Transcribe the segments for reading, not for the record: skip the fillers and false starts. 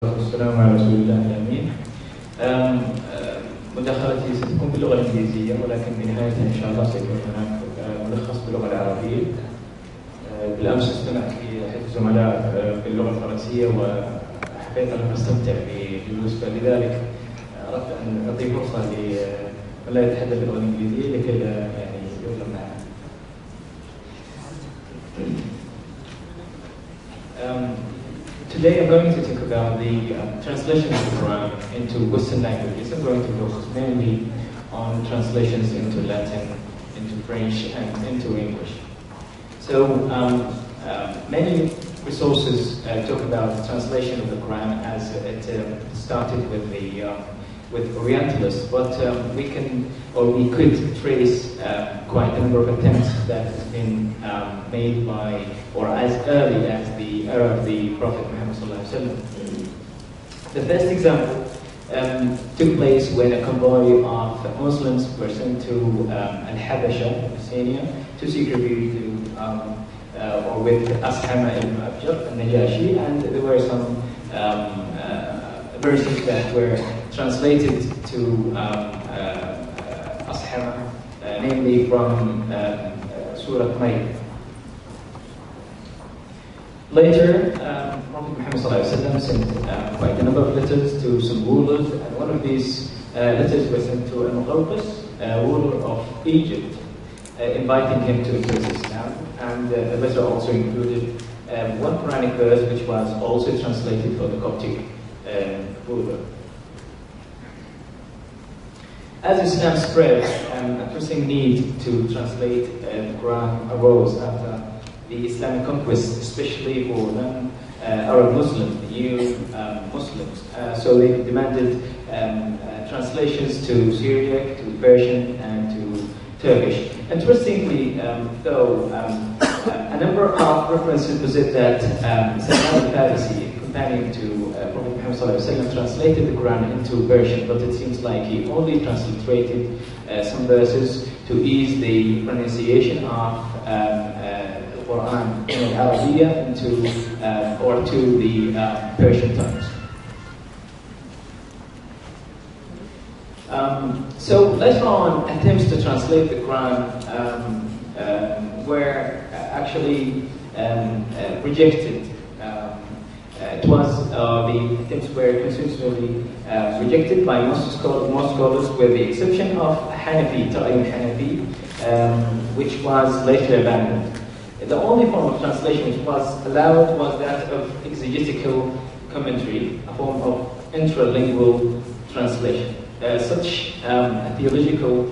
والسلام على رسول الله الأمين. مداخلتي ستكون باللغة الإنجليزية، ولكن بنهايتها إن شاء الله سيكون هناك ملخص باللغة العربية. بالأمس استمعت لأحد الزملاء باللغة الفرنسية وحبيت أن أستمتع بالجلوس، فلذلك أردت أن أعطي فرصة لمن لا يتحدث باللغة الإنجليزية لكي لا يظلم معنا. Today I'm going to talk about the translation of the Quran into Western languages. I'm going to focus mainly on translations into Latin, into French, and into English. So many resources talk about the translation of the Quran as it started with Orientalists, but we could trace quite a number of attempts that have been made by, or as early as the era of the Prophet Muhammad ﷺ. The first example took place when a convoy of Muslims were sent to Al-Habasha, Abyssinia, to seek refuge or with Ashama ibn Abjar al-Najashi, and there were some verses that were translated to Ashama, namely from Surah Maryam. Later, Prophet Muhammad ﷺ sent quite a number of letters to some rulers, and one of these letters was sent to Al-Muqawqis, ruler of Egypt, inviting him to embrace Islam. And the letter also included one Quranic verse which was also translated for the Coptic ruler. As Islam spread, a pressing need to translate the Quran arose after the Islamic conquest, especially for non-Arab Muslims, the new Muslims. So they demanded translations to Syriac, to Persian, and to Turkish. Interestingly, though, a number of references posit that Salman al-Farisi, companion to Prophet Muhammad ﷺ, translated the Quran into Persian, but it seems like he only transliterated some verses to ease the pronunciation of Quran in Arabiya or to the Persian tongues. So later on, attempts to translate the Quran were actually rejected. The attempts were consistently rejected by most scholars, with the exception of Hanafi, Hanafi, which was later abandoned. The only form of translation which was allowed was that of exegetical commentary, a form of intralingual translation. Such a theological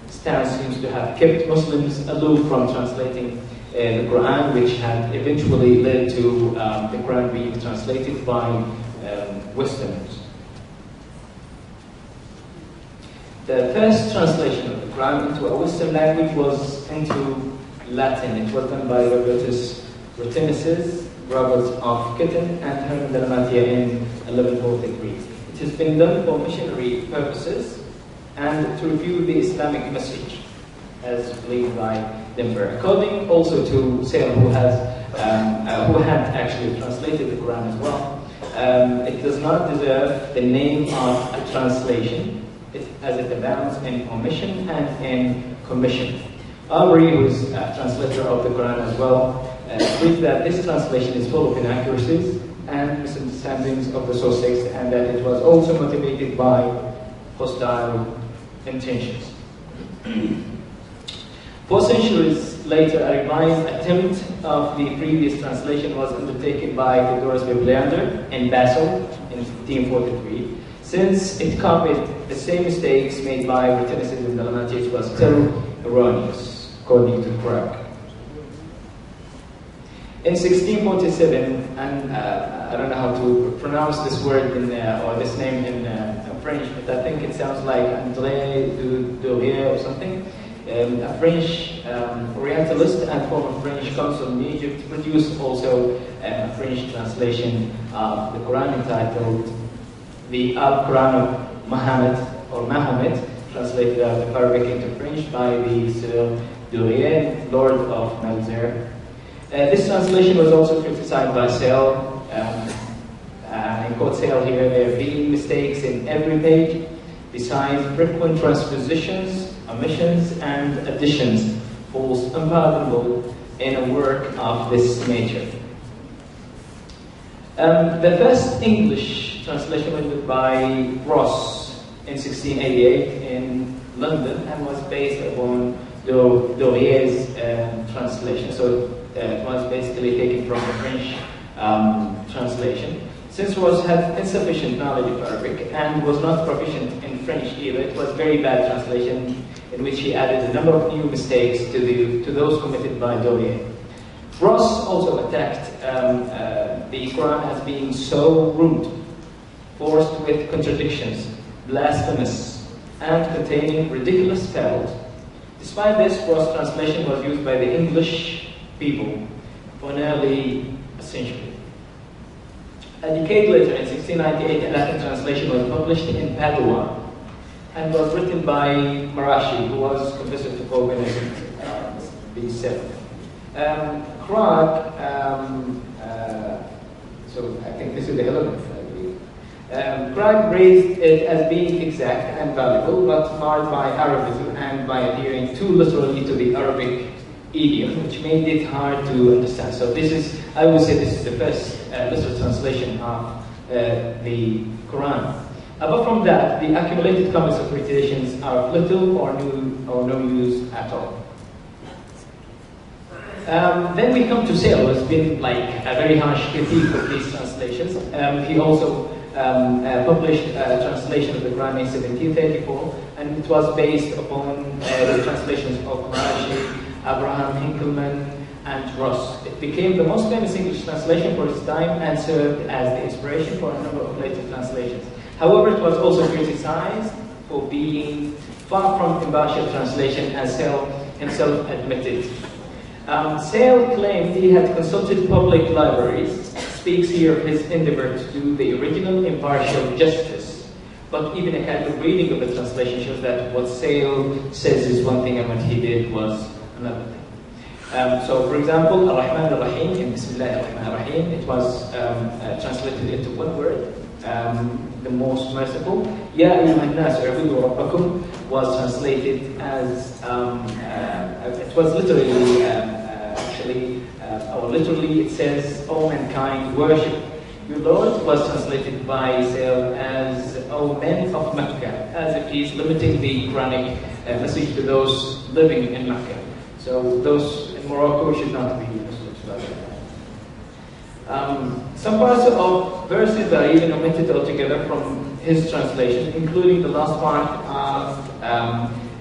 stance seems to have kept Muslims aloof from translating the Quran, which had eventually led to the Quran being translated by Westerners. The first translation of the Quran into a Western language was into Latin. It was done by Robert of Kitten and Herman de la Mattia in 1143. It has been done for missionary purposes and to review the Islamic message, as believed by Denver. According also to Sale, who had actually translated the Quran as well, it does not deserve the name of a translation, as it abounds in omission and in commission. Aubrey, who is a translator of the Quran as well, agrees that this translation is full of inaccuracies and misunderstandings of the source text, and that it was also motivated by hostile intentions. 4 centuries later, a revised attempt of the previous translation was undertaken by Theodorus Bibleander in Basel in 1543. Since it copied the same mistakes made by Britannicus and Dalmatians, it was still erroneous, according to Craig. In 1647, and I don't know how to pronounce this word or this name in French, but I think it sounds like André Durier or something. A French Orientalist and former French consul in Egypt produced also a French translation of the Quran entitled the Al-Quran of Mahomet, translated out of Arabic into French by the Cyril Durier, Lord of Malzer. This translation was also criticized by Sale in quote sale here, there being mistakes in every page, besides frequent transpositions, omissions, and additions, falls unpardonable in a work of this nature. The first English translation was by Ross in 1688 in London and was based upon Dorier's translation. So it was basically taken from the French translation. Since Ross had insufficient knowledge of Arabic and was not proficient in French either, it was very bad translation in which he added a number of new mistakes to those committed by Dorier. Ross also attacked the Quran as being so rude, forced with contradictions, blasphemous, and containing ridiculous fables. Despite this, Ross' translation was used by the English people for nearly a century. A decade later, in 1698, a Latin translation was published in Padua and was written by Marashi, who was confessor to Pope Benedict VII. Krag, so I think this is the 11th, I believe. Krag raised it as being exact and valuable, but marred by Arabism and by adhering too literally to the Arabic idiom, which made it hard to understand. So this is, I would say, this is the first literal translation of the Quran. Apart from that, the accumulated comments of quotations are of little or no use at all. Then we come to Sale, who's been like a very harsh critique of these translations. He also published a translation of the Quran in 1734, and it was based upon the translations of Marashi, Abraham Hinkelmann, and Ross. It became the most famous English translation for its time and served as the inspiration for a number of later translations. However, it was also criticized for being far from impartial translation, as Sale himself admitted. Sale claimed he had consulted public libraries, speaks here of his endeavor to do the original impartial justice. But even a kind of reading of the translation shows that what Sale says is one thing and what he did was another thing. So, for example, Ar-Rahman Ar-Rahim, in Bismillah Ar-Rahman Ar-Rahim, it was translated into one word, the most merciful. Ya ayyuhan nas u'budu rabbakum was translated as, it was literally, or literally it says, O mankind, worship your Lord, was translated by Sale as, O men of Mecca, as if he's limiting the Quranic message to those living in Mecca. So those in Morocco should not be Muslims. Some parts of verses are even omitted altogether from his translation, including the last part of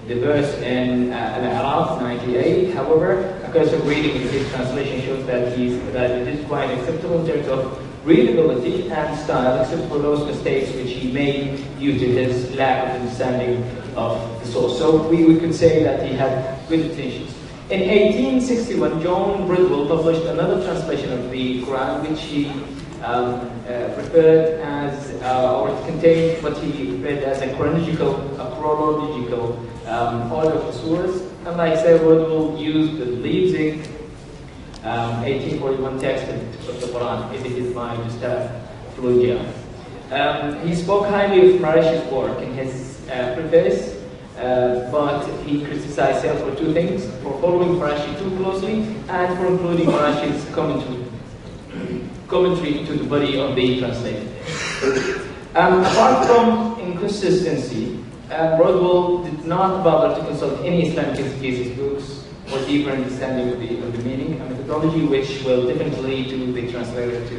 the verse in Al-A'raf 98. However, a cursory reading of his translation shows that it is quite acceptable in terms of readability and style, except for those mistakes which he made due to his lack of understanding of the source. So we could say that he had good intentions. In 1861, John Bridwell published another translation of the Quran, which he referred as, or it contained what he referred as a chronological order of the surahs. Unlike Sale, Bridwell used the Leipzig 1841 text of the Quran, edited by Gustav Flugia. He spoke highly of Marrakech's work in his preface. But he criticized Sale for two things: for following Marashi too closely and for including Marrakech's commentary to the body of the translation. Apart from inconsistency, Bridwell did not bother to consult any Islamic exegesis books for deeper understanding of the meaning, a methodology which will definitely lead to the translator to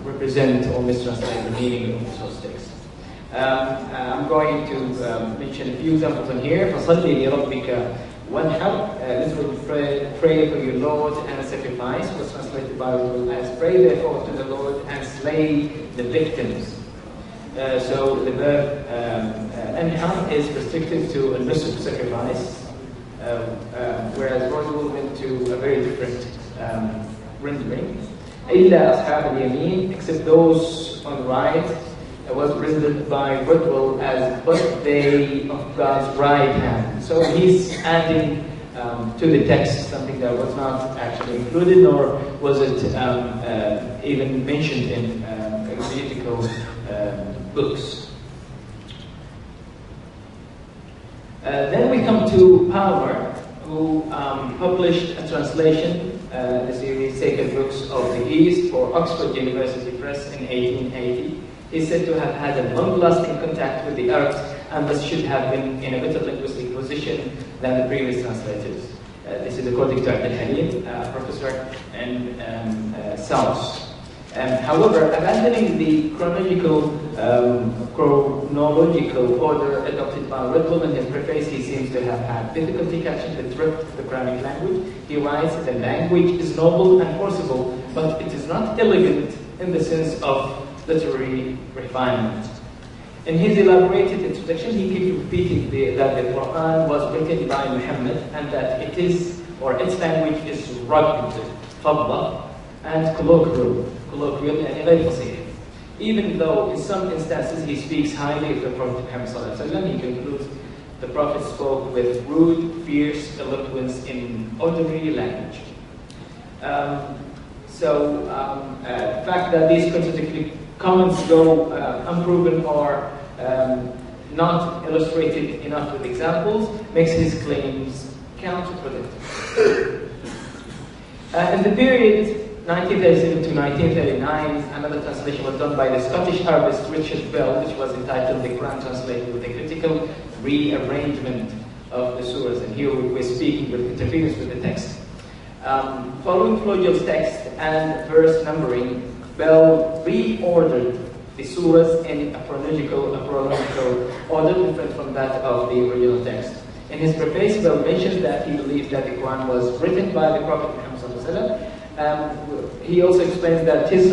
represent or mistranslate the meaning of the source text. I'm going to mention a few examples on here. فَصَلِّ لِرَبِّكَ وَانْحَرْ, literally pray for your Lord and sacrifice, was translated by as pray therefore to the Lord and slay the victims. So the verb anhar is restricted to a nusuk sacrifice, whereas Bridwell went to a very different rendering. إِلَّا أَصْحَابَ الْيَمِينَ, except those on the right, was rendered by Bridwell as but they of God's right hand. So he's adding to the text, something that was not actually included, nor was it even mentioned in exegetical books. Then we come to Palmer, who published a translation, the series Sacred Books of the East, for Oxford University Press in 1880. He's said to have had a long-lasting contact with the Arabs and thus should have been in a better linguistic position than the previous translators. This is according to Abdulaziz, professor in South. However, abandoning the chronological order adopted by Redwell in his preface, he seems to have had difficulty catching the drift of the Quranic language. He writes, "The language is noble and forcible, but it is not elegant in the sense of literary refinement." In his elaborated introduction, he keeps repeating that the Quran was written by Muhammad and that it is, or its language is rugged, fadla, and colloquial, and غير فصيح. Even though in some instances he speaks highly of the Prophet Muhammad, he concludes the Prophet spoke with rude, fierce eloquence in ordinary language. The fact that these contradictory comments go unproven or not illustrated enough with examples makes his claims counterproductive. In the period 1937 to 1939, another translation was done by the Scottish Arabist Richard Bell, which was entitled The Qur'ān Translation, with a critical rearrangement of the surahs. And here we're speaking with interference with the text. Following Floyd's text and verse numbering, Bell reordered the surahs in a chronological order different from that of the original text. In his preface, Bell mentions that he believes that the Quran was written by the Prophet Muhammad. He also explains that his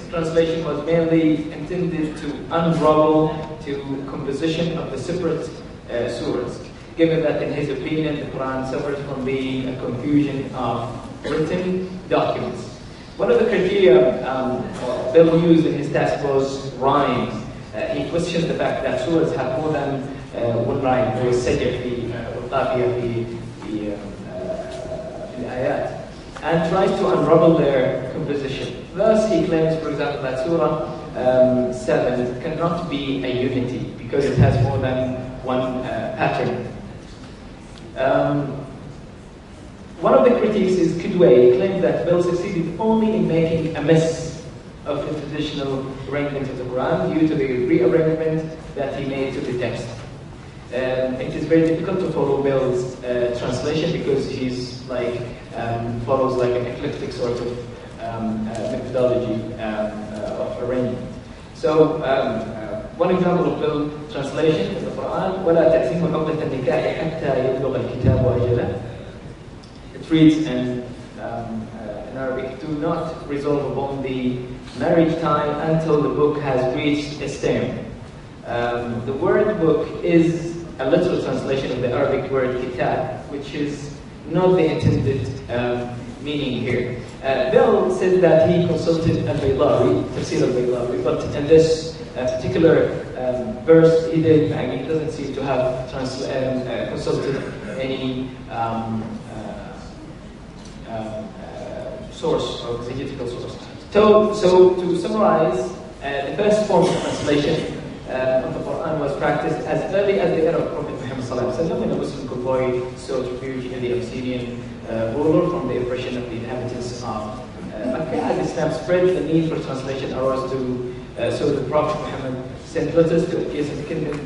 translation was mainly intended to unravel to composition of the separate surahs, given that in his opinion the Quran suffers from being a confusion of written documents. One of the criteria Bell used in his task was rhymes. He questioned the fact that surahs have more than one rhyme, or sajr في Ayyad, and tries to unravel their composition. Thus, he claims, for example, that Surah 7 cannot be a unity because it has more than one pattern. One of the critics is Kidway. He claims that Bell succeeded only in making a mess of the traditional arrangement of the Quran due to the rearrangement that he made to the text. It is very difficult to follow Bell's translation because he's follows like an eclectic sort of methodology of arrangement. So, one example of Bell's translation in the Quran: وَلَا تَأْزِمُ عُقْدَةَ النِّكَاحِ حَتَّى يَبْلُغَ الْكِتَابُ أَجَلَهُ. It reads in Arabic, "Do not resolve upon the marriage time until the book has reached its term." The word book is a literal translation of the Arabic word kitab, which is not the intended meaning here. Bell said that he consulted Al-Baydawi, Tafsir Al-Baydawi, but in this particular verse he doesn't seem to have consulted any source or exegetical source. So to summarize, the first form of translation of the Quran was practiced as early as the era of Prophet Muhammad when a Muslim convoy sought refuge in the Abyssinian ruler from the oppression of the inhabitants of Mecca. As Islam spread, the need for translation arose so the Prophet Muhammad sent letters to adjacent kingdoms,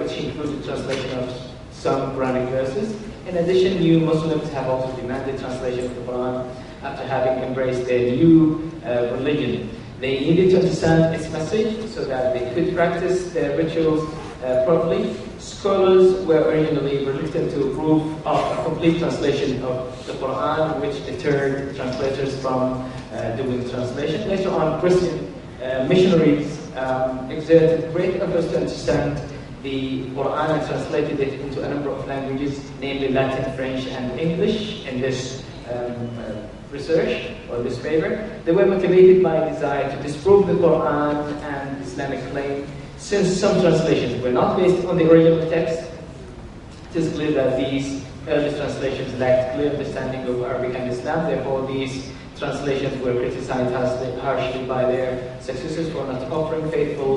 which included translation of some Quranic verses. In addition, new Muslims have also demanded translation of the Quran after having embraced their new religion. They needed to understand its message so that they could practice their rituals properly. Scholars were originally reluctant to approve of a complete translation of the Quran, which deterred translators from doing the translation. Later on, Christian missionaries exerted great efforts to understand the Quran and translated it into a number of languages, namely Latin, French, and English, in this research or this paper. They were motivated by a desire to disprove the Quran and Islamic claim. Since some translations were not based on the original text, it is clear that these early translations lacked clear understanding of Arabic and Islam. Therefore, these translations were criticized harshly by their successors for not offering faithful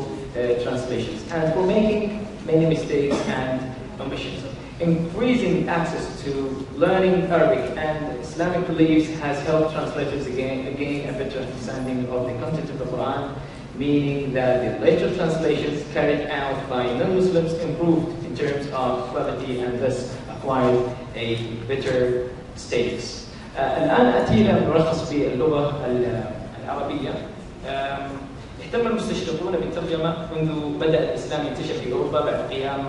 translations and for making many mistakes and omissions. Increasing access to learning Arabic and Islamic beliefs has helped translators gain a better understanding of the content of the Quran, meaning that the later translations carried out by non-Muslims improved in terms of quality and thus acquired a better status. الآن أتي إلى ملخص باللغة العربية. اهتم المستشرقون بالترجمة منذ بدأ الإسلام ينتشر في أوروبا بعد قيام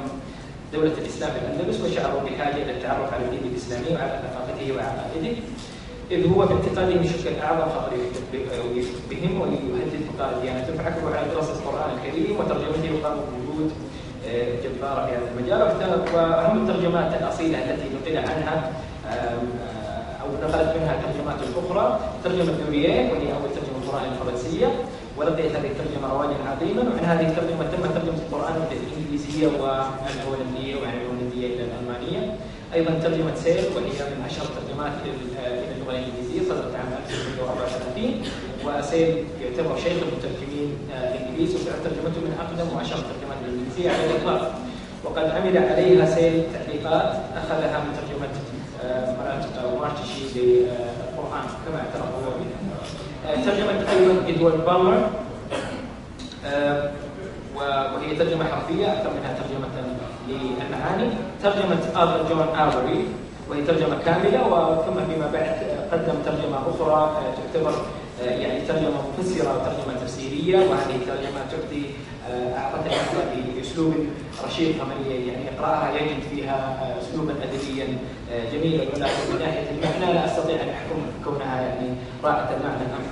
دولة الإسلام في الأندلس، وشعروا بحاجة إلى التعرف على الدين الإسلامي وعلى ثقافته وعقائده، إذ هو باعتقادهم يشكل أعظم خطر بهم ويهدد بقاء ديانتهم، فحكموا على دراسة القرآن الكريم وترجمته وقاموا بوجود جبارة في هذا المجال. وأهم الترجمات الأصيلة التي نقل عنها أو نقلت منها الترجمات الأخرى ترجمة دوريين، وهي أول ترجمة قرآن الفرنسية، ولقيت هذه الترجمة رواجا عظيما. وعن هذه الترجمة تم ترجمة القرآن إلى الإنجليزية والهولندية وعن الهولندية إلى الألمانية. أيضا ترجمة سيل، وهي من أشهر الترجمات إلى اللغة الإنجليزية، صدرت عام 1934. وسيل يعتبر شيخ المترجمين الإنجليز، وتعد ترجمته من أقدم وأشهر الترجمات الإنجليزية على الإطلاق. وقد عمل عليها سيل تعليقات أخذها من ترجمة مارتشي للقرآن كما اعترف هو بها. ترجمة أيضا إدوارد بالمر، وهي ترجمة حرفية أكثر منها ترجمة للمعاني. ترجمة آرثر جون آفري، وهي ترجمة كاملة. وثم فيما بعد قدم ترجمة أخرى تعتبر يعني ترجمة مفسرة وترجمة تفسيرية، وهذه الترجمة تعطي أعطتها بأسلوب رشيق، فمن يعني يقرأها يجد فيها أسلوبا أدبيا جميلا. ولكن من ناحية المعنى لا أستطيع أن أحكم كونها يعني راعت المعنى أم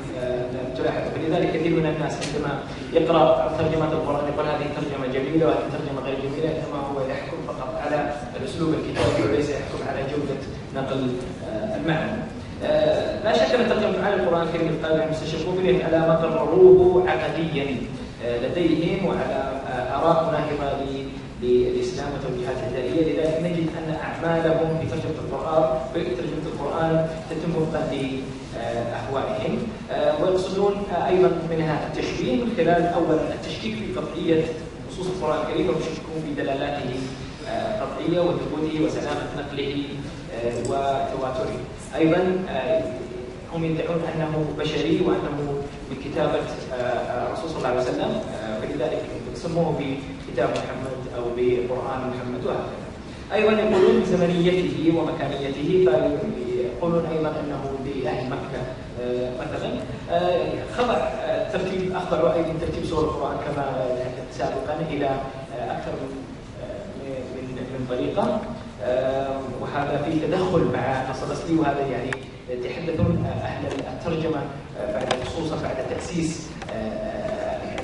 تلاحظ. فلذلك كثير من الناس عندما يقرأ ترجمة القرآن يقول هذه ترجمة جميلة وهذه ترجمة غير جميلة، إنما هو يحكم فقط على الأسلوب الكتابي وليس يحكم على جودة نقل المعنى. لا شك أن ترجمة معاني القرآن الكريم القائمة المستشرقون بنيت على ما قرروه عقديا لديهم وعلى آراء مناهضة للإسلام وتوجيهات هدائية. لذلك نجد أن أعمالهم في ترجمة القرآن تتم وفقا لأهوائهم، ويقصدون أيضا منها التشبيه من خلال أولا التشكيك في قطعية نصوص القرآن الكريم، ويشككون في دلالاته قطعية وثبوته وسلامة نقله وتواتره. أيضا هم يدعون أنه بشري وأنه من كتابة الرسول صلى الله عليه وسلم، فلذلك يسموه بكتاب محمد أو بقرآن محمد وهكذا. أيضا يقولون بزمنيته ومكانيته، فيقولون أيضا أنه لأهل مكة مثلا. أخضعوا أيضا ترتيب سور القرآن كما تحدثت سابقا إلى أكثر من طريقة، وهذا في تدخل مع النص الأصلي. وهذا يعني يتحدثون أهل الترجمة خصوصا بعد تأسيس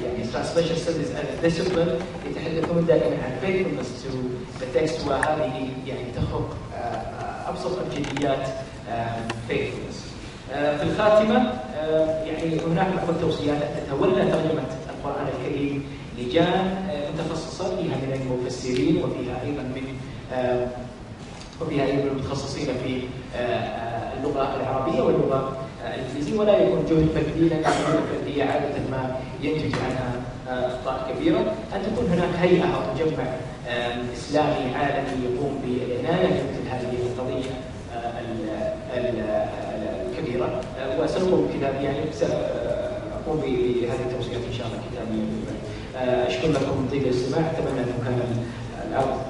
يعني translation studies as a discipline يتحدثون دائما عن faithfulness to the text، وهذه يعني تخرق أبسط الجديات faithfulness. في الخاتمة يعني هناك بعض التوصيات أن تتولى ترجمة القرآن الكريم لجان متخصصة، فيها من المفسرين وفيها أيضا المتخصصين في اللغة العربية واللغة الإنجليزية، ولا يكون جهد فرديا لأن الفردية عادة ما ينتج عنها أخطاء كبيرة. أن تكون هناك هيئة أو مجمع إسلامي عالمي يقوم بالعناية بمثل هذه القضية الكبيرة، وسنقوم بكتاب يعني سأقوم بهذه التوصيات إن شاء الله كتابيا. أشكر لكم طيب الاستماع، أتمنى أنه كان العرض